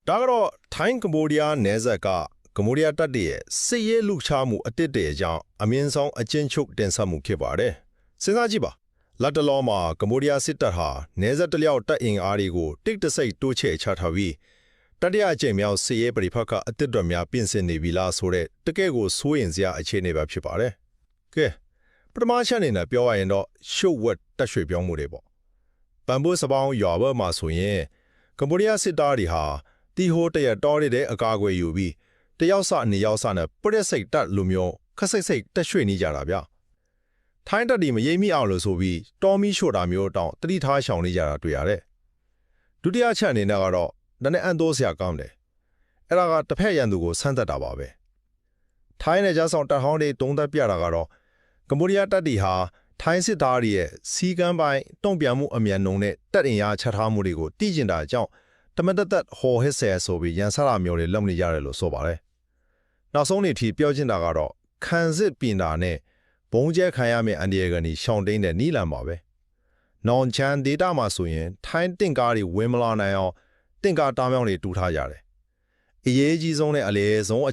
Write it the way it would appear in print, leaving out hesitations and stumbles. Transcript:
ဒါကတော့ထိုင်းကမ္ဘောဒီးယားနယ်စပ်ကကမ္ဘောဒီးယားတပ်တွေရဲ့စစ်ရေးလှုပ်ရှားမှုအတစ်တဲ့အကြောင်းအမြင့်ဆုံးအကျဉ်းချုပ်တင်ဆက်မှုဖြစ်ပါတယ်။စဉ်းစားကြည့်ပါလက်တလောမှာကမ္ဘောဒီးယားစစ်တပ်ဟာနယ်စပ်တလျောက်တပ်အင်အားတွေကိုတိတ်တဆိတ်တိုးချဲ့ချထားပြီးတတိယအကြိမ်မြောက်စစ်ရေးပရိဖက်ကအတစ်တော်များပြင်ဆင်နေပြီလားဆိုတဲ့တကယ့်ကိုစိုးရင်စရာအခြေအနေပဲဖြစ်ပါတယ်။ကဲပထမချက်အနေနဲ့ပြောရရင်တော့ရှုပ်ဝက်တက်ရွှေ့ပြောင်းမှုတွေပေါ့။ပန်ပိုးစပောင်းရွာဘက်မှာဆိုရင်ကမ္ဘောဒီးယားစစ်သားတွေဟာတီဟိုတရတော်ရတဲ့အကာအကွယ်ယူပြီးတယောက်စနေယောက်စနဲ့ပရက်စိတ်တက်လိုမျိုးခက်စိတ်စိတ်တက်ရွှေ့နေကြတာဗျ။ထိုင်းတပ်တွေမရိပ်မိအောင်လို့ဆိုပြီးတော်မီရှို့တာမျိုးတောင်တတိထားရှောင်နေကြတာတွေ့ရတယ်။ဒုတိယချက်အနေနဲ့ကတော့နည်းနည်းအန်တိုးစရာကောင်းတယ်။အဲ့ဒါကတစ်ဖက်ရန်သူကိုဆန်းသက်တာပါပဲ။ထိုင်းနယ်ခြားဆောင်တပ်ဟောင်းတွေတုံးသက်ပြတာကတော့ကမ္ဘောဒီးယားတပ်တွေဟာထိုင်းစစ်သားတွေရဲ့စီကမ်းပိုင်းတုံ့ပြန်မှုအမြန်နှုန်းနဲ့တပ်အင်အားချထားမှုတွေကိုတည်ကျင်တာကြောင့်တမန်တက်ဟော်ဟစ်ဆဲဆိုပြီးရန်ဆရာမျိုးတွေလုပ်နေကြတယ်လို့ဆိုပါတယ်။နောက်ဆုံးနေ့ထိပြောချင်တာကတော့ခံစစ်ပြင်တာနဲ့ဘုံကျဲခံရမယ့်အန်ဒီရကနေရှောင်းတိန်တဲ့နီးလန်ပါပဲ။နောင်ချန်ဒေတာမှာဆိုရင်ထိုင်းတင်ကားတွေဝင်မလာနိုင်အောင်တင်ကားတားမြောင်းတွေတူထားကြတယ်။အရေးကြီးဆုံးနဲ့အလေဆုံးအ